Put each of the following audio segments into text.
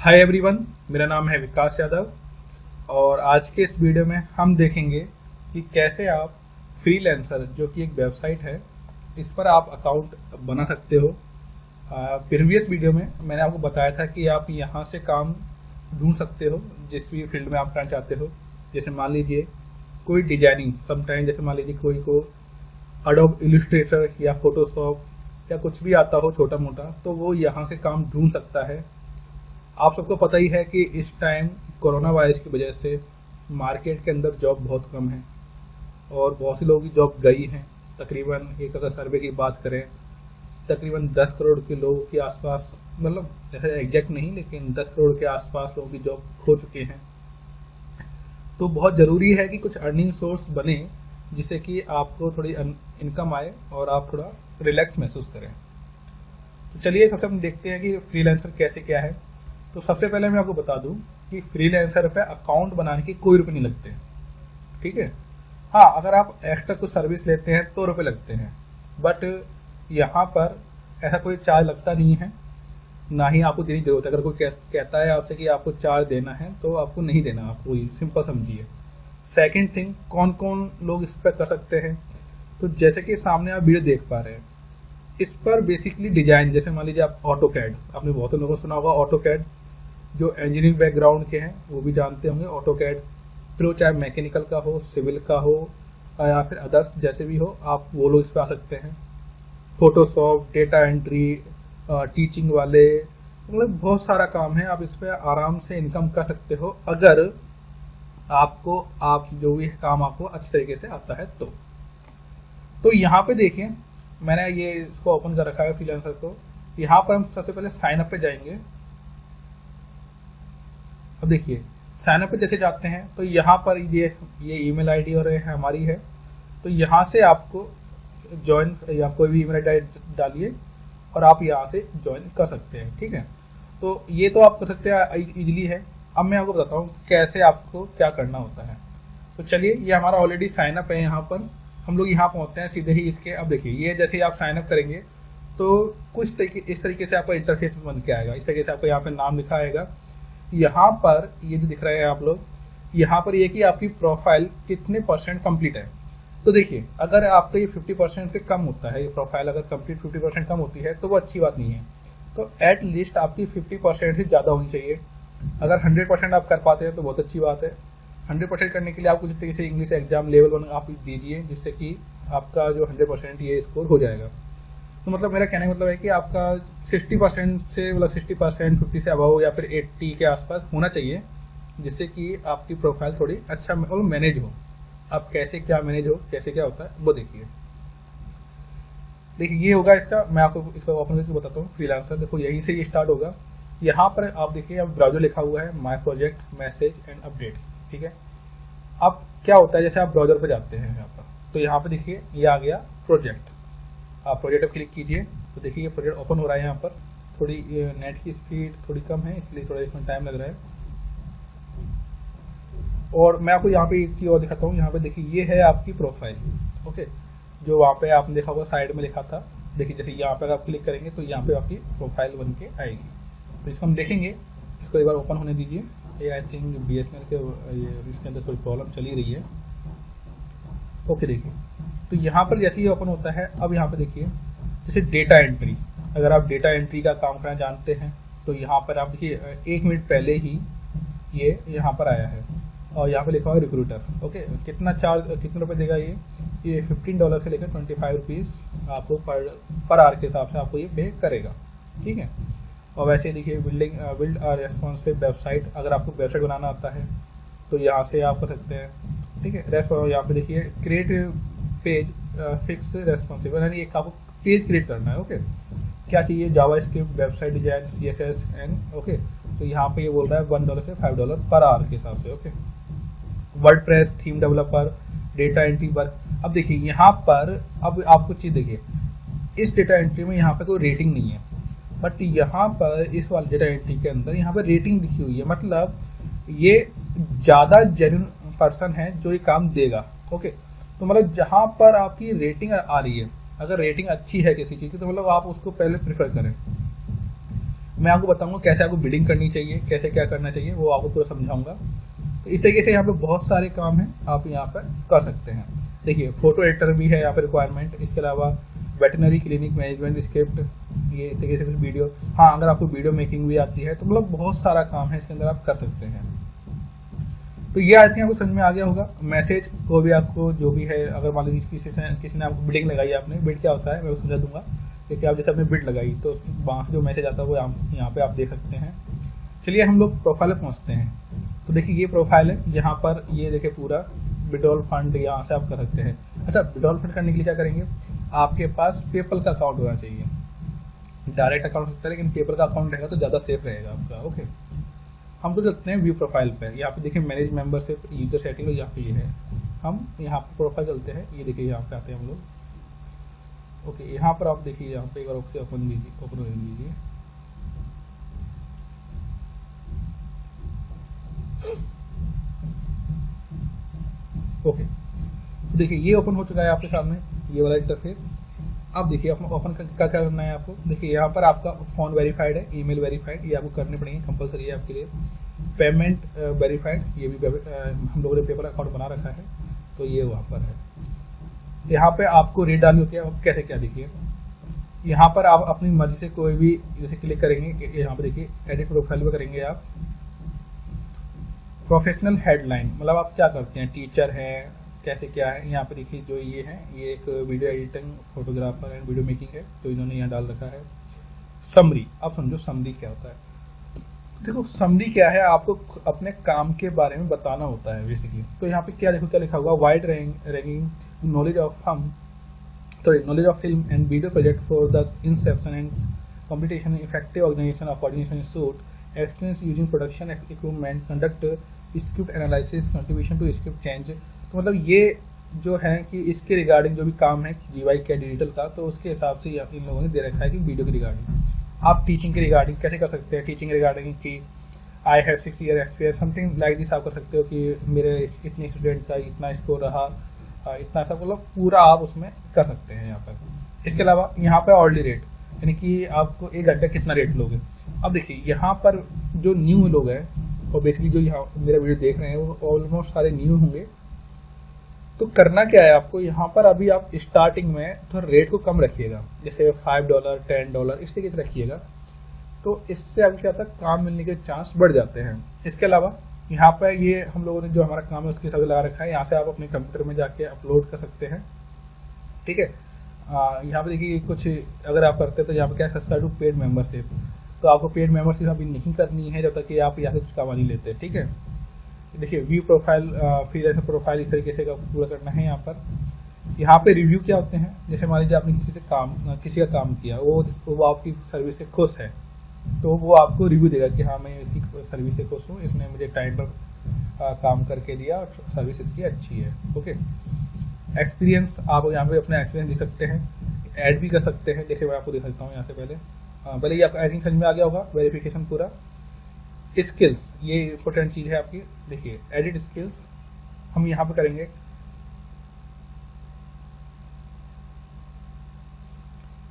Hi everyone, मेरा नाम है विकास यादव और आज के इस वीडियो में हम देखेंगे कि कैसे आप फ्रीलांसर जो कि एक वेबसाइट है इस पर आप अकाउंट बना सकते हो। प्रीवियस वीडियो में मैंने आपको बताया था कि आप यहाँ से काम ढूंढ सकते हो जिस भी फील्ड में आप करना चाहते हो। जैसे मान लीजिए कोई डिजाइनिंग, समटाइम जैसे मान लीजिए कोई को एडोब इलस्ट्रेटर या फोटोशॉप या कुछ भी आता हो छोटा मोटा, तो वो यहाँ से काम ढूंढ सकता है। आप सबको पता ही है कि इस टाइम कोरोना वायरस की वजह से मार्केट के अंदर जॉब बहुत कम है और बहुत से लोगों की जॉब गई हैं। तकरीबन एक अगर सर्वे की बात करें तकरीबन 10 करोड़ के लोगों के आसपास, मतलब ऐसे एग्जैक्ट नहीं लेकिन 10 करोड़ के आसपास लोगों की जॉब खो चुके हैं। तो बहुत ज़रूरी है कि कुछ अर्निंग सोर्स बने जिससे कि आपको थोड़ी इनकम आए और आप थोड़ा रिलैक्स महसूस करें। तो चलिए सबसे हम देखते हैं कि फ्रीलांसर कैसे क्या है। तो सबसे पहले मैं आपको बता दूं कि फ्रीलांसर पे अकाउंट बनाने के कोई रुपए नहीं लगते, ठीक है। हाँ, अगर आप एक्स्ट्रा कुछ सर्विस लेते हैं तो रुपए लगते हैं, बट यहाँ पर ऐसा कोई चार्ज लगता नहीं है, ना ही आपको देने की जरूरत है। अगर कोई कहता है आपसे कि आपको चार्ज देना है तो आपको नहीं देना, आपको सिंपल समझिए। सेकंड थिंग, कौन कौन लोग इस पर कर सकते हैं, तो जैसे कि सामने आप वीडियो देख पा रहे हैं, इस पर बेसिकली डिजाइन, जैसे मान लीजिए आप ऑटो कैड, आपने बहुत लोगों को सुना होगा ऑटो कैड, जो इंजीनियरिंग बैकग्राउंड के हैं वो भी जानते होंगे ऑटो कैड। फिर वो चाहे मैकेनिकल का हो, सिविल का हो या फिर अदर्स जैसे भी हो, आप वो लोग इस पर आ सकते हैं। फोटोशॉप, डेटा एंट्री, टीचिंग वाले, मतलब बहुत सारा काम है। आप इस पर आराम से इनकम कर सकते हो अगर आप जो भी काम आपको अच्छी तरीके से आता है। तो यहाँ पे देखिए मैंने ये इसको ओपन कर रखा है फ्रीलांसर को। यहाँ पर हम सबसे पहले साइन अप पे जाएंगे। अब देखिए साइन अप पे जैसे जाते हैं तो यहाँ पर ये ईमेल आईडी और हमारी है, तो यहाँ से आपको ज्वाइन या कोई भी ईमेल आईडी डालिए और आप यहाँ से ज्वाइन कर सकते हैं, ठीक है। तो ये तो आप कर सकते हैं, इजीली है। अब मैं आपको बताता हूँ कैसे आपको क्या करना होता है। तो चलिए, ये हमारा ऑलरेडी साइन अप है। यहाँ पर हम लोग यहाँ पहुँचते हैं सीधे ही इसके। अब देखिए ये जैसे ही आप साइन अप करेंगे तो कुछ इस तरीके से आपका इंटरफेस बन के आएगा। इस तरीके से आपको यहाँ पे नाम लिखा आएगा। यहाँ पर ये जो दिख रहे हैं आप लोग, यहाँ पर ये कि आपकी प्रोफाइल कितने % कंप्लीट है। तो देखिए अगर आपका ये 50% से कम होता है, ये प्रोफाइल अगर कंप्लीट 50% कम होती है तो वो अच्छी बात नहीं है। तो एट लीस्ट आपकी 50% से ज़्यादा होनी चाहिए। अगर 100% आप कर पाते हैं तो बहुत अच्छी बात है। 100% करने के लिए आप कुछ तरीके से इंग्लिश एग्जाम लेवल 1 आप दीजिए, जिससे कि आपका जो 100% ये स्कोर हो जाएगा। तो मतलब मेरा कहने का मतलब है कि आपका 60% से, मतलब 60%, 50 से अबव या फिर 80 के आसपास होना चाहिए, जिससे कि आपकी प्रोफाइल थोड़ी अच्छा मतलब मैनेज हो। अब कैसे क्या मैनेज हो, कैसे क्या होता है वो देखिए ये होगा इसका। मैं आपको इसका ओपन करके बताता हूँ। फ्रीलांसर देखो यहीं से ये स्टार्ट होगा। यहाँ पर आप देखिए अब ब्राउजर लिखा हुआ है, my project, message and update, ठीक है। अब क्या होता है, जैसे आप ब्राउजर पर जाते हैं यहाँ पर, तो यहाँ पर देखिए ये आ गया प्रोजेक्ट। आप प्रोजेक्ट पर क्लिक कीजिए तो देखिए ये प्रोजेक्ट ओपन हो रहा है। यहाँ पर थोड़ी नेट की स्पीड थोड़ी कम है, इसलिए थोड़ा इसमें टाइम लग रहा है। और मैं आपको यहाँ पे एक चीज़ और दिखाता हूँ। यहाँ पे देखिए ये है आपकी प्रोफाइल, ओके, जो वहाँ पे आपने देखा होगा साइड में लिखा था। देखिए जैसे यहाँ पर आप क्लिक करेंगे तो यहाँ पे आपकी प्रोफाइल बन के आएगी। तो इसको हम देखेंगे, इसको एक बार ओपन होने दीजिए। ये आई थिंक BSNL के इसके अंदर थोड़ी प्रॉब्लम चली रही है। ओके, देखिए तो यहाँ पर जैसे ही ओपन होता है, अब यहाँ पे देखिए जैसे डेटा एंट्री, अगर आप डेटा एंट्री का काम करना जानते हैं तो यहाँ पर आप देखिए 1 मिनट पहले ही ये यहाँ पर आया है और यहाँ पे लिखा हुआ रिक्रूटर। ओके, कितने रुपए देगा ये $15 से लेकर ₹25 आपको पर आवर के हिसाब से आपको ये पे करेगा, ठीक है। और वैसे देखिए बिल्ड अ रेस्पॉन्सिव वेबसाइट, अगर आपको वेबसाइट बनाना आता है तो यहाँ से आप कर सकते हैं, ठीक है। यहाँ पे देखिए क्रिएट पेज फिक्स रेस्पॉन्सिव, यानी एक आपको पेज क्रिएट करना है। ओके, क्या चाहिए, JavaScript, website design, CSS and okay. तो यहाँ पे ये बोल रहा है $1 से $5 पर आवर के हिसाब से, okay. WordPress, theme developer, data entry work. अब देखिए यहाँ पर अब आपको चीज देखिए, इस डेटा एंट्री में यहाँ पे कोई रेटिंग नहीं है, बट यहाँ पर इस वाले डेटा एंट्री के अंदर यहाँ पर रेटिंग लिखी हुई है। मतलब ये ज्यादा जेन्युइन पर्सन है जो ये काम देगा, ओके। तो मतलब जहां पर आपकी रेटिंग आ रही है, अगर रेटिंग अच्छी है किसी चीज की तो मतलब आप उसको पहले प्रेफर करें। मैं आपको बताऊंगा कैसे आपको बिडिंग करनी चाहिए, कैसे क्या करना चाहिए, वो आपको पूरा समझाऊंगा। तो इस तरीके से यहाँ पे बहुत सारे काम हैं आप यहाँ पर कर सकते हैं। देखिए फोटो एडिटर भी है यहाँ पे रिक्वायरमेंट, इसके अलावा वेटनरी क्लिनिक मैनेजमेंट स्क्रिप्ट, ये तरीके से कुछ वीडियो, हाँ अगर आपको वीडियो मेकिंग भी आती है तो मतलब बहुत सारा काम है इसके अंदर आप कर सकते हैं। तो ये आई थिंक आपको समझ में आ गया होगा। मैसेज को भी आपको जो भी है, अगर मान लीजिए किसी ने आपको बिडिंग लगाई, आपने बिड क्या होता है मैं वो समझा दूंगा, क्योंकि आप जैसे आपने बिड लगाई तो वहाँ से जो मैसेज आता है वो यहाँ पे आप देख सकते हैं। चलिए हम लोग प्रोफाइल पे पहुँचते हैं। तो देखिए ये प्रोफाइल है, यहाँ पर ये देखिए पूरा विड्रॉल फंड यहाँ से आप कर सकते हैं। अच्छा, विड्रॉल फंड करने के लिए क्या करेंगे, आपके पास पेपल का अकाउंट होना चाहिए। डायरेक्ट अकाउंट हो सकता है लेकिन पेपल का अकाउंट रहेगा तो ज़्यादा सेफ रहेगा आपका। ओके, हम तो चलते हैं व्यू प्रोफाइल पे। यहाँ पे देखिए मैनेज मेंबरशिप यूजर सेटिंग, यहाँ पे ये है, हम यहाँ पे प्रोफाइल चलते हैं। ये देखिए यहाँ पे आते हैं हम लोग। ओके, यहाँ पर आप देखिए, यहाँ पे एक बार से ओपन लीजिए। ओके, तो देखिए ये ओपन हो चुका है आपके सामने, ये वाला इंटरफेस। अब देखिए ओपन क्या करना है आपको। देखिए यहाँ पर आपका फ़ोन वेरीफाइड है, ईमेल वेरीफाइड, ये आपको करने पड़ेंगे, कंपलसरी है आपके लिए। पेमेंट वेरीफाइड, ये भी हम लोगों ने पेपर अकाउंट बना रखा है तो ये वहाँ पर है। यहाँ पे आपको रेट डालनी होती है। अब कैसे क्या, देखिए यहाँ पर आप अपनी मर्जी से कोई भी जैसे क्लिक करेंगे, यहाँ पर देखिए एडिट प्रोफाइल में करेंगे आप प्रोफेशनल हेडलाइन, मतलब आप क्या करते हैं, टीचर हैं, कैसे क्या है। यहाँ पे देखिए जो ये है, ये एक video editing, photographer and video making है तो इन्होंने यहाँ डाल रखा है। समरी, अब समझो समरी क्या होता है। देखो समरी क्या है, आपको अपने काम के बारे में बताना होता है बेसिकली। तो यहाँ पे क्या देखो क्या लिखा हुआ, wide ranging knowledge of film and video project for the inception and completion, effective organisation of coordination suit, experience using production equipment, conduct script analysis, contribution to script change. तो मतलब ये जो है कि इसके रिगार्डिंग जो भी काम है जीवाई का डिजिटल का, तो उसके हिसाब से इन लोगों ने दे रखा है कि वीडियो के रिगार्डिंग आप टीचिंग के रिगार्डिंग कैसे कर सकते हैं। टीचिंग रिगार्डिंग की I have 6 year experience, something like this आप कर सकते हो कि मेरे इतने स्टूडेंट का इतना स्कोर रहा, इतना ऐसा, मतलब पूरा आप उसमें कर सकते हैं यहाँ पर। इसके अलावा यहाँ पर ऑर्डली रेट, यानी कि आपको 1 घंटे कितना रेट लोगे। अब देखिए यहाँ पर जो न्यू लोग हैं और बेसिकली जो यहाँ मेरा वीडियो देख रहे हैं वो ऑलमोस्ट सारे न्यू होंगे। तो करना क्या है आपको, यहाँ पर अभी आप स्टार्टिंग में थोड़ा रेट को कम रखिएगा, जैसे $5 $10 इस तरीके से रखिएगा। तो इससे अभी क्या होता है, काम मिलने के चांस बढ़ जाते हैं। इसके अलावा यहाँ पर ये हम लोगों ने जो हमारा काम है उसके हिसाब से लगा रखा है। यहाँ से आप अपने कंप्यूटर में जाके अपलोड कर सकते हैं, ठीक है। यहाँ पे देखिए कुछ अगर आप करते हैं तो यहाँ पे क्या, सब्सक्राइब टू पेड मेंबरशिप, तो आपको पेड मेंबरशिप अभी नहीं करनी है जब तक कि आप यहाँ से कुछ कमा नहीं लेते, ठीक है। देखिए व्यू प्रोफाइल, फिर ऐसा प्रोफाइल इस तरीके से पूरा करना है। यहाँ पे रिव्यू क्या होते हैं, जैसे मान लीजिए आपने किसी का काम किया, वो आपकी सर्विस से खुश है तो वो आपको रिव्यू देगा कि हाँ मैं इसकी सर्विस से खुश हूँ, इसने मुझे टाइम पर काम करके दिया और सर्विस इसकी अच्छी है। ओके, एक्सपीरियंस, आप यहाँ पे अपना एक्सपीरियंस दे सकते हैं, ऐड भी कर सकते हैं। देखिए मैं आपको दिखा सकता हूँ यहाँ से पहले ये आपका एडिटिंग समझ में आ गया होगा, वेरिफिकेशन पूरा। स्किल्स, ये इंपॉर्टेंट चीज़ है आपकी। देखिए एडिट स्किल्स हम यहाँ पे करेंगे।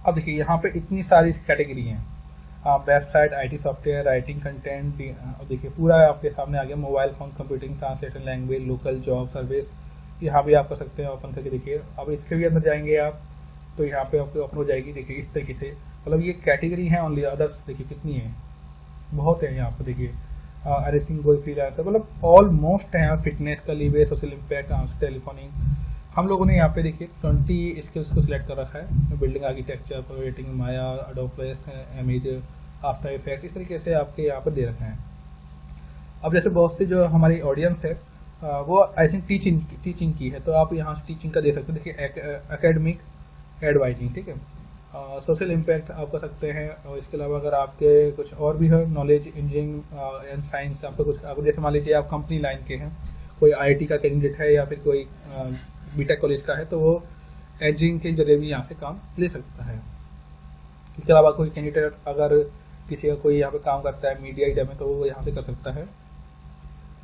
अब देखिए यहाँ पे इतनी सारी कैटेगरी हैं, website, IT software, writing content, देखिए पूरा आपके सामने आ गया। Mobile phone, computing, translation language, local job, service, यहाँ भी आप कर सकते हैं ओपन करके। देखिए अब इसके भी अंदर जाएंगे आप तो यहाँ पे आपको ओपन हो जाएगी। देखिए इस तरीके से, मतलब ये कैटेगरी है ओनली। अदर्स देखिए कितनी है, बहुत है यहाँ पर। देखिए एनीथिंग गोल, फ्रीलांसर, मतलब ऑलमोस्ट है यहाँ। फिटनेस का, लीवे, सोशल इम्पैक्ट, टेलीफोनिंग। हम लोगों ने यहाँ पे देखिए 20 स्किल्स को सिलेक्ट कर रखा है। Building architecture, projecting, Maya, Adobe Flash, image, after effect, इस तरीके से आपके यहाँ पर दे रखे हैं। अब जैसे बहुत से जो हमारी ऑडियंस है वो आई थिंक टीचिंग की है, तो आप यहाँ से टीचिंग का दे सकते हैं। देखिए एकेडमिक, एडवाइजिंग, ठीक है। सोशल इम्पैक्ट आप कर सकते हैं। और इसके अलावा अगर आपके कुछ और भी है, नॉलेज, इंजीनियरिंग एंड साइंस, आपका कुछ, आपको जैसे मान लीजिए आप कंपनी लाइन के हैं, कोई आईटी का कैंडिडेट है या फिर कोई बीटेक कॉलेज का है, तो वो इंजीनियरिंग के जरिए भी यहाँ से काम ले सकता है। इसके अलावा कोई कैंडिडेट अगर किसी का कोई यहाँ पे काम करता है मीडिया एरिया में, तो वो यहाँ से कर सकता है।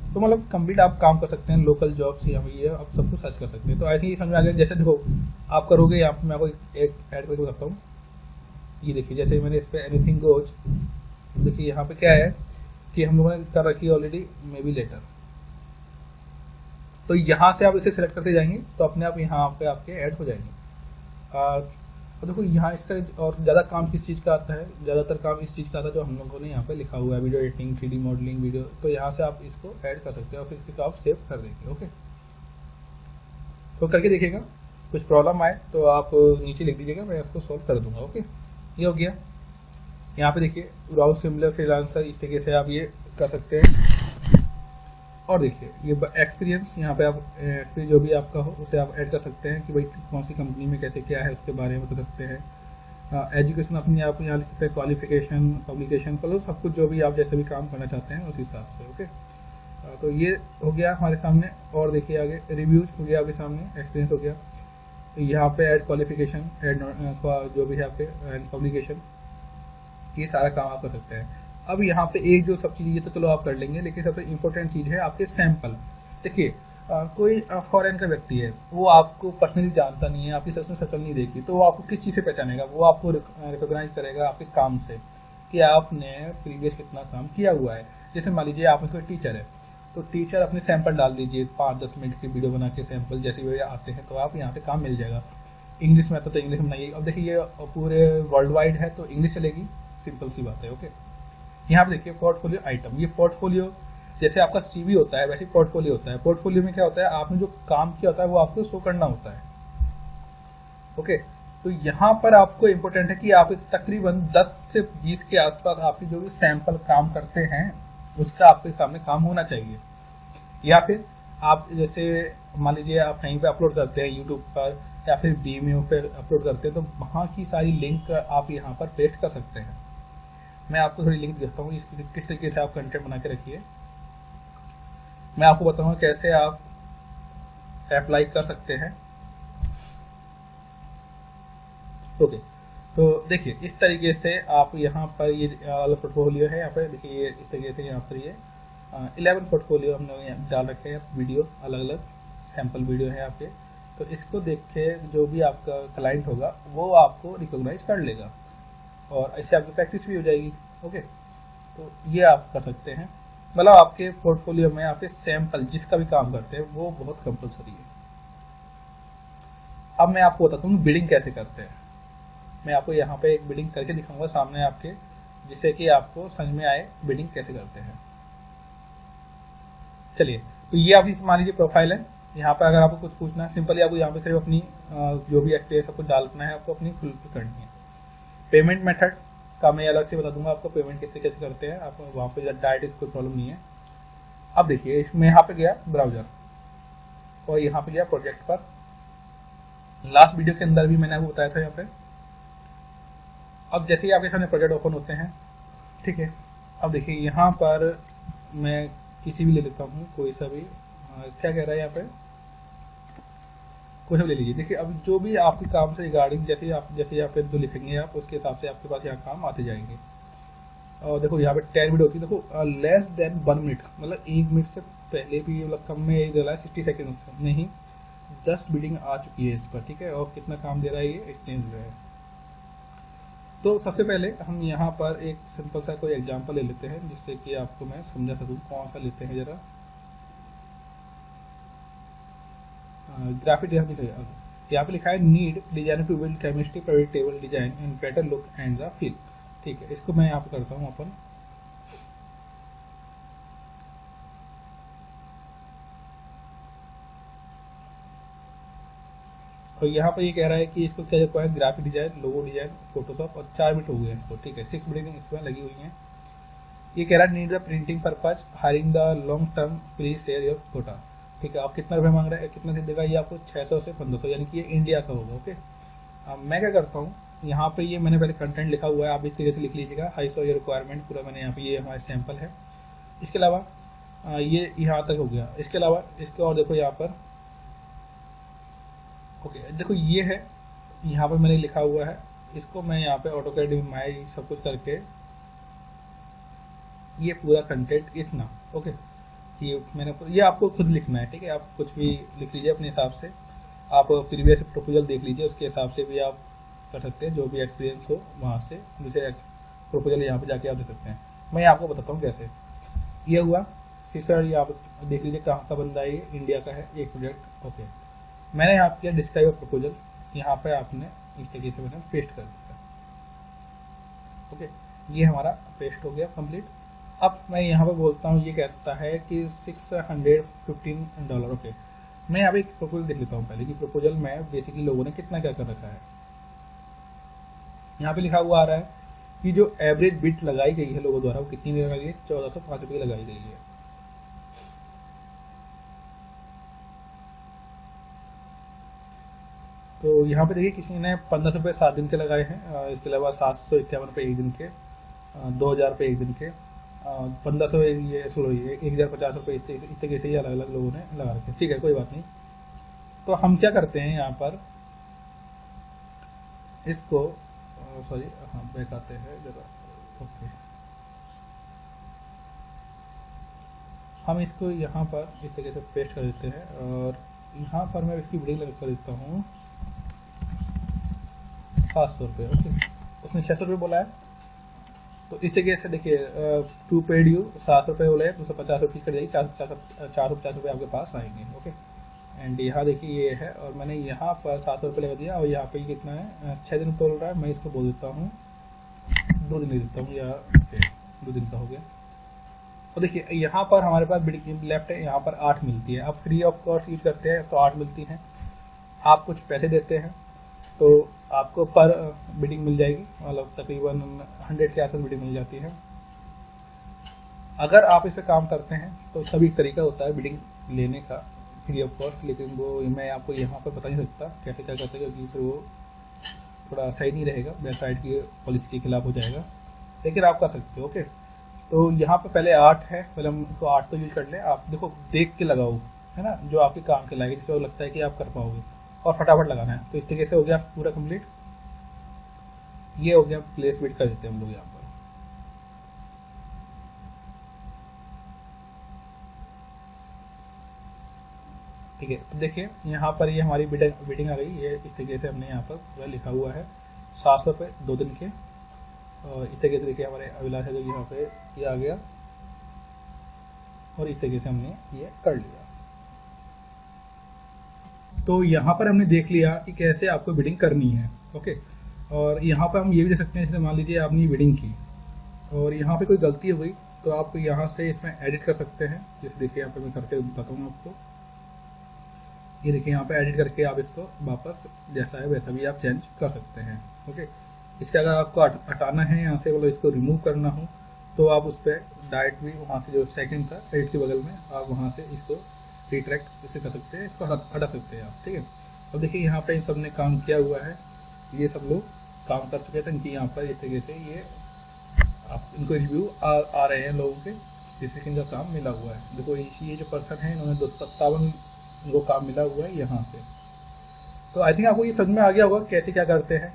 तो मतलब कंप्लीट आप काम कर सकते हैं। लोकल जॉब्स यहाँ पे ये आप सब कुछ सर्च कर सकते हैं। तो आई थिंक ये समझ में आ गया। जैसे देखो आप करोगे, यहाँ पे मैं आपको एक ऐड करके बताता हूँ। ये देखिए जैसे मैंने इस पर एनीथिंग गोज देखिए यहाँ पे क्या है कि हम लोगों ने कर रखी है ऑलरेडी मे बी लेटर। तो यहाँ से आप इसे सेलेक्ट करते जाएंगे तो अपने आप यहाँ पे आपके ऐड हो जाएंगे। और देखो यहाँ इसका और ज़्यादा काम किस चीज़ का आता है, ज़्यादातर काम इस चीज़ का आता है जो हम लोगों ने यहाँ पे लिखा हुआ है, video editing, 3D modelling video. तो यहाँ से आप इसको ऐड कर सकते हैं और फिर इसको आप सेव कर देंगे। ओके, तो करके देखिएगा, कुछ प्रॉब्लम आए तो आप नीचे लिख दीजिएगा, मैं इसको सॉल्व कर दूंगा। ओके, ये हो गया। यहाँ पे देखिए ब्राउज सिमिलर फ्रीलांसर, इस तरीके से आप ये कर सकते हैं। और देखिए ये एक्सपीरियंस, यहाँ पे आप एक्सपीरियंस जो भी आपका हो उसे आप ऐड कर सकते हैं कि भाई कौन सी कंपनी में कैसे क्या है उसके बारे में बता सकते हैं। एजुकेशन अपनी आप यहाँ लिख सकते हैं, क्वालिफिकेशन, पब्लिकेशन, मतलब सब कुछ जो भी आप जैसे भी काम करना चाहते हैं उस हिसाब से। ओके, तो ये हो गया हमारे सामने। और देखिए आगे रिव्यूज हो गया आपके सामने, एक्सपीरियंस हो गया। तो यहाँ पे ऐड क्वालिफिकेशन, ऐड जो भी है आपके, एंड पब्लिकेशन, ये सारा काम आप कर सकते हैं। अब यहाँ पे एक जो सब चीज़ ये तो चलो आप कर लेंगे, लेकिन सबसे इम्पोर्टेंट चीज़ है आपके सैंपल। देखिए कोई फॉरेन का व्यक्ति है, वो आपको पर्सनली जानता नहीं है, आपकी सबसे शक्ल नहीं देखी, तो वो आपको किस चीज़ से पहचानेगा? वो आपको रिकॉग्नाइज करेगा आपके काम से कि आपने प्रीवियस कितना काम किया हुआ है। जैसे मान लीजिए आप उसका टीचर है, तो टीचर अपने सैंपल डाल दीजिए, 5-10 मिनट की वीडियो बना के सैंपल जैसे वीडियो आते हैं तो आप यहाँ से काम मिल जाएगा। इंग्लिश में तो इंग्लिश में बनाइए। अब देखिए ये पूरे वर्ल्ड वाइड है तो इंग्लिश चलेगी, सिंपल सी बात है। ओके, यहाँ पे देखिए पोर्टफोलियो आइटम, ये पोर्टफोलियो जैसे आपका सीवी होता है वैसे पोर्टफोलियो होता है। पोर्टफोलियो में क्या होता है, आपने जो काम किया होता है वो आपको शो करना होता है। ओके, तो यहाँ पर आपको इम्पोर्टेंट है कि आप तकरीबन 10 से 20 के आसपास आपके जो भी सैंपल काम करते हैं उसका आपके सामने काम होना चाहिए। या फिर आप जैसे मान लीजिए आप कहीं पे अपलोड करते हैं यूट्यूब पर या फिर Vimeo पर अपलोड करते हैं, तो वहाँ की सारी लिंक आप यहाँ पर पेस्ट कर सकते हैं। मैं आपको थोड़ी लिंक दिखाता हूँ किस तरीके से आप कंटेंट बना के रखिए। मैं आपको बताऊंगा कैसे आप अप्लाई कर सकते हैं। ओके, तो देखिए इस तरीके से आप यहाँ पर ये अलग पोर्टफोलियो है, यहाँ पर देखिए इस तरीके से यहाँ पर ये 11 पोर्टफोलियो हमने डाल रखे हैं, वीडियो अलग अलग सैंपल वीडियो है आपके। तो इसको देख के जो भी आपका क्लाइंट होगा वो आपको रिकॉग्नाइज कर लेगा और इससे आपकी प्रैक्टिस भी हो जाएगी। ओके, तो ये आप कर सकते हैं। मतलब आपके पोर्टफोलियो में आपके सैंपल जिसका भी काम करते हैं वो बहुत कंपलसरी है। अब मैं आपको बताता हूँ बिडिंग कैसे करते हैं। मैं आपको यहाँ पे एक बिडिंग करके दिखाऊंगा सामने आपके, जिससे कि आपको समझ में आए बिडिंग कैसे करते हैं। चलिए, तो ये आपकी मान लीजिए प्रोफाइल है। यहाँ पर अगर आपको कुछ पूछना है, सिंपली आपको यहाँ पे सिर्फ अपनी जो भी एक्सपीरियंस आपको डालना है, आपको अपनी फुलफिल करनी है। पेमेंट मेथड का मैं अलग से बता दूंगा आपको, पेमेंट कैसे कैसे करते हैं आप वहाँ पे डायरेक्ट, कोई प्रॉब्लम नहीं है। अब देखिए इसमें यहाँ पे गया ब्राउजर और यहाँ पे गया प्रोजेक्ट पर। लास्ट वीडियो के अंदर भी मैंने आपको बताया था यहाँ पे। अब जैसे ही आपके सामने प्रोजेक्ट ओपन होते हैं, ठीक है, अब देखिए यहाँ पर मैं किसी भी ले लेता हूँ, कोई सा भी, क्या कह रहा है यहाँ पे, कोई सा ले लीजिए। देखिए अब जो भी आपके काम से रिगार्डिंग जैसे यहाँ पे जो लिखेंगे आप उसके हिसाब से आपके पास यहाँ काम आते जाएंगे। और देखो यहाँ पे 10 वीडियो होती है, देखो लेस देन 1 मिनट, मतलब 1 मिनट से पहले भी, मतलब कम में एक 60 सेकेंड में ही 10 बिडिंग आ चुकी है इस पर। ठीक है, और कितना काम दे रहा है ये एक्सचेंज जो है। तो सबसे पहले हम यहाँ पर एक सिंपल सा कोई एग्जांपल ले लेते हैं जिससे कि आपको मैं समझा सकूँ। कौन सा लेते हैं जरा, ग्राफिक यहाँ पे लिखा है need design to build chemistry predictable design and better look and the feel. ठीक है, इसको मैं यहाँ पे करता हूँ अपन। और यहाँ पर ये कह रहा है कि इसको क्या जो है graphic design, logo design, Photoshop, और 4 मिनट हो गए इसको। ठीक है, 6 बिल्डिंग इसमें लगी हुई हैं। ये कह रहा है need the printing purpose, hiring the long term, please share your फोटा। ठीक है, आप कितना रुपये मांग रहे हैं, कितना देगा ये आपको 600 से 1500, यानी कि ये इंडिया का होगा। ओके, अब मैं क्या करता हूँ, यहाँ पे ये मैंने पहले कंटेंट लिखा हुआ है, आप इस तरीके से लिख लीजिएगा। हाई सो ये रिक्वायरमेंट पूरा मैंने यहाँ पे, ये हमारा सैंपल है। इसके अलावा ये यहाँ तक हो गया। इसके अलावा इसके और देखो यहाँ पर, ओके देखो ये है, यहाँ पर मैंने लिखा हुआ है। इसको मैं यहाँ पे ऑटोकैड माई सब कुछ करके ये पूरा कंटेंट इतना, ओके, ये आपको खुद लिखना है। ठीक है, आप कुछ भी लिख लीजिए अपने हिसाब से। आप प्रीवियस प्रपोजल देख लीजिए, उसके हिसाब से भी आप कर सकते हैं, जो भी एक्सपीरियंस हो वहाँ से। जैसे प्रपोजल यहाँ पे जाके आप दे सकते हैं। मैं आपको बताता हूँ कैसे। ये हुआ सर, ये आप देख लीजिए कहाँ का बंदा है, ये इंडिया का है, एक प्रोजेक्ट। ओके, मैंने यहाँ किया डिस्क्राइब प्रपोजल, यहाँ पे आपने इस तरीके से मैंने पेस्ट कर दिया। ओके, ये हमारा पेस्ट हो गया कंप्लीट। अब मैं यहाँ पे बोलता हूँ, ये कहता है कि $615। ओके, मैं यहाँ पे एक प्रपोजल देख लेता हूँ पहले कि प्रपोजल में बेसिकली लोगों ने कितना क्या कर रखा है। यहाँ पे लिखा हुआ आ रहा है कि जो एवरेज बिट लगाई गई है लोगों द्वारा वो कितनी लगाई गई है, 1405 रुपये की लगाई गई है। तो यहाँ पे देखिए किसी ने 1500 रुपये 7 दिन के लगाए हैं, इसके अलावा 751 रुपये एक दिन के, 2000 रुपये एक दिन के, 1500 ये 1050 रुपये इस तरीके से ये अलग अलग लोगों ने लगा रखे। ठीक है, कोई बात नहीं। तो हम क्या करते हैं यहाँ पर इसको सॉरी हाँ बैक आते हैं जरा। ओके, हम इसको यहाँ पर इस तरीके से पेस्ट कर देते हैं और यहाँ पर मैं इसकी बिडिंग कर देता हूँ 700 रुपये। ओके, उसने 600 रुपये बोला है, तो इस तरीके से देखिए टू पेड यू 700 रुपये बोला है, 250 रुपये कट जाएगी, 450 रुपये आपके पास आएंगे। ओके, एंड यहाँ देखिए ये है और मैंने यहाँ पर 700 रुपये लगा दिया और यहाँ पे कितना है 6 दिन तोल रहा है। मैं इसको बोल देता हूँ 2 दिन दे देता हूँ, या 2 दिन का हो गया। तो देखिए यहाँ पर हमारे पास बिडिंग लेफ्ट है, यहाँ पर 8 मिलती है। आप फ्री ऑफ कॉस्ट यूज करते हैं तो 8 मिलती हैं, आप कुछ पैसे देते हैं तो आपको पर बिडिंग मिल जाएगी, मतलब तकरीबन 100 के आसपास बिडिंग मिल जाती है। अगर आप इस पर काम करते हैं तो सभी तरीका होता है बिडिंग लेने का फ्री ऑफ कॉस्ट, लेकिन वो मैं आपको यहाँ पर बता नहीं सकता कैसे क्या करते हैं, क्योंकि फिर वो थोड़ा सही नहीं रहेगा, वेबसाइट की पॉलिसी के खिलाफ हो जाएगा, लेकिन आप कर सकते हो। ओके, तो यहाँ पे पहले 8 है, पहले हम इसको 8 तो यूज कर लें। आप देखो देख के लगाओ, है ना, जो आपके काम के लायक जिससे वो लगता है कि आप कर पाओगे और फटाफट लगाना है। तो इस तरीके से हो गया पूरा कंप्लीट। ये हो गया प्लेस बिट कर देते हैं हम लोग यहाँ पर। ठीक है, तो देखिए यहाँ पर ये हमारी बिडिंग आ गई। ये इस तरीके से हमने यहाँ पर पूरा लिखा हुआ है 700 रुपये 2 दिन के, और इस तरीके से देखिए हमारे अभिलाष है जो यहाँ पे ये आ गया और इस तरीके से हमने ये कर लिया। तो यहाँ पर हमने देख लिया कि कैसे आपको बिडिंग करनी है। ओके, और यहाँ पर हम ये भी देख सकते हैं, जैसे मान लीजिए आपने बिडिंग की और यहाँ पे कोई गलती हो गई तो आप यहाँ से इसमें एडिट कर सकते हैं। जैसे देखिए यहाँ पे मैं करके बताता हूँ आपको, ये देखिए यहाँ पे एडिट करके आप इसको वापस जैसा है वैसा भी आप चेंज कर सकते हैं। ओके, इसके अगर आपको हटाना है यहाँ से, मतलब इसको रिमूव करना हो तो आप उस पर डायरेक्ट भी वहाँ से जो सेकंड था एडिट के बगल में आप वहाँ से इसको रिट्रैक्ट इससे कर सकते हैं, इसको हटा सकते हैं आप। ठीक है, अब देखिए यहाँ पे इन सब ने काम किया हुआ है, ये सब लोग काम कर चुके थे, इनकी यहाँ पर इस तरीके से ये आप इनको रिव्यू आ रहे हैं लोगों के, जिससे कि इनका काम मिला हुआ है। देखो ये जो पर्सन है इन्होंने 257 इनको काम मिला हुआ है यहाँ से। तो आई थिंक आपको ये समझ में आ गया होगा कैसे क्या करते हैं।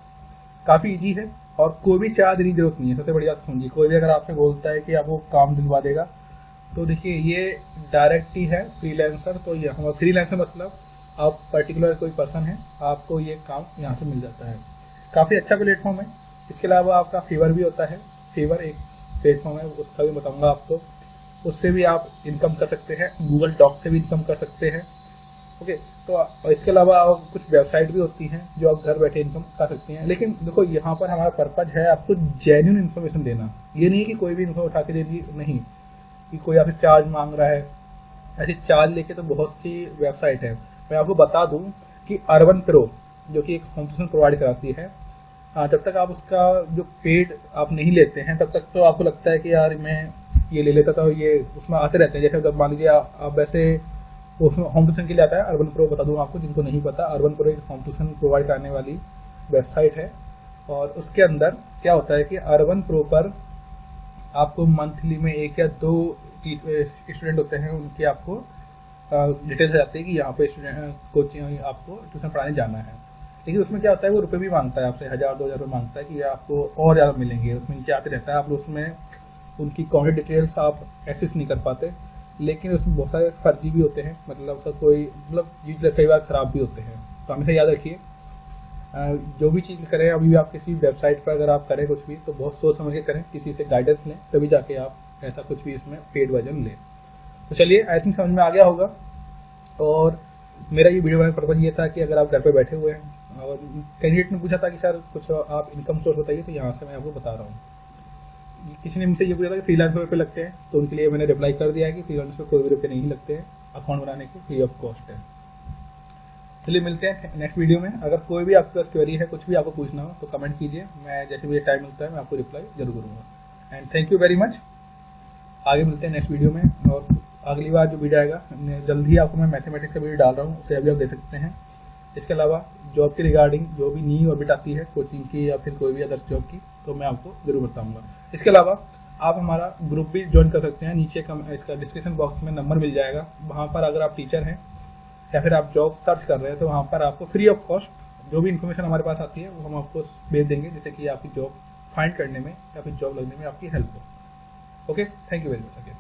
काफ़ी इजी है और कोई भी चार्ज देने की जरूरत नहीं है। सबसे बड़ी बात सुनिए, कोई भी अगर आपसे बोलता है कि आपको काम दिलवा देगा तो देखिए ये डायरेक्ट ही है फ्रीलांसर। तो ये हमारा फ्रीलांसर मतलब आप पर्टिकुलर कोई पर्सन है, आपको ये काम यहाँ से मिल जाता है। काफ़ी अच्छा प्लेटफॉर्म है। इसके अलावा आपका फीवर भी होता है, फीवर एक प्लेटफॉर्म है, उसका भी बताऊँगा आपको। उससे भी आप इनकम कर सकते हैं, गूगल डॉक से भी इनकम कर सकते हैं। ओके, तो इसके अलावा कुछ वेबसाइट भी होती हैं जो आप घर बैठे इनकम कर सकती हैं। लेकिन देखो यहाँ पर हमारा पर्पज है आपको जेन्युइन इन्फॉर्मेशन देना। ये नहीं कि कोई भी इन्फॉर्मेशन उठा के देनी, नहीं कि कोई आपसे चार्ज मांग रहा है। ऐसे चार्ज लेके तो बहुत सी वेबसाइट है। मैं आपको बता दूं कि अर्बन प्रो जो कि एक होम ट्यूशन प्रोवाइड कराती है, जब तक आप उसका जो पेड आप नहीं लेते हैं तब तक तो आपको लगता है कि यार मैं ये ले लेता था, ये उसमें आते रहते हैं। जैसे जब मान लीजिए आप वैसे उसमें होम ट्यूशन के लिए आता है अर्बन प्रो, बता दूं आपको जिनको नहीं पता, अर्बन प्रो एक होम ट्यूशन प्रोवाइड कराने वाली वेबसाइट है। और उसके अंदर क्या होता है कि अर्बन प्रो पर आपको मंथली में 1 या 2 स्टूडेंट होते हैं, उनकी आपको डिटेल्स आ जाती है कि यहाँ पे स्टूडेंट कोचिंग आपको ट्यूशन पढ़ाने जाना है। लेकिन उसमें क्या होता है वो रुपये भी मांगता है आपसे, 1000-2000 रुपये मांगता है कि आपको और ज़्यादा मिलेंगे। उसमें नीचे आते रहता है, आप उसमें उनकी कॉन्टेक्ट डिटेल्स आप एक्सेस नहीं कर पाते। लेकिन उसमें बहुत सारे फर्जी भी होते हैं, मतलब उसका कोई मतलब यूज कई बार ख़राब भी होते हैं। तो हमेशा याद रखिए जो भी चीज़ करें, अभी भी आप किसी वेबसाइट पर अगर आप करें कुछ भी तो बहुत सोच समझ के करें, किसी से गाइडेंस लें, तभी जाके आप ऐसा कुछ भी इसमें पेड वर्जन लें। तो चलिए, आई थिंक समझ में आ गया होगा। और मेरा ये वीडियो बनाने का पर्पज़ ये था कि अगर आप घर पे बैठे हुए हैं और कैंडिडेट ने पूछा था कि सर कुछ आप इनकम सोर्स बताइए, तो यहाँ से मैं आपको बता रहा हूँ। किसी ने मुझसे ये पूछा था कि फ्रीलांसर पे लगते हैं, तो उनके लिए मैंने रिप्लाई कर दिया है कि फ्रीलांसर पे कोई भी रुपये नहीं लगते हैं, अकाउंट बनाने के फ्री ऑफ कॉस्ट है। चलिए मिलते हैं नेक्स्ट वीडियो में। अगर कोई भी आपके पास क्वेरी है, कुछ भी आपको पूछना हो तो कमेंट कीजिए, मैं जैसे भी टाइम मिलता है मैं आपको रिप्लाई जरूर करूँगा। And thank you very much. आगे मिलते हैं नेक्स्ट वीडियो में। और अगली बार जो वीडियो आएगा, जल्द ही आपको मैं मैथमेटिक्स का वीडियो डाल रहा हूँ, उसे अभी आप देख सकते हैं। इसके अलावा जॉब के रिगार्डिंग जो भी न्यू ऑर्बिट आती है कोचिंग की या फिर कोई भी अदर्स जॉब की, तो मैं आपको जरूर बताऊंगा। इसके अलावा आप हमारा ग्रुप भी ज्वाइन कर सकते हैं, नीचे इसका डिस्क्रिप्शन बॉक्स में नंबर मिल जाएगा। वहाँ पर अगर आप टीचर हैं या फिर आप जॉब सर्च कर रहे हैं, तो वहाँ पर आपको फ्री ऑफ कॉस्ट जो भी इन्फॉर्मेशन हमारे पास आती है वो हम आपको भेज देंगे, जिससे कि आपकी जॉब फाइंड करने में या फिर जॉब लगने में आपकी हेल्प हो। Okay, thank you very much again.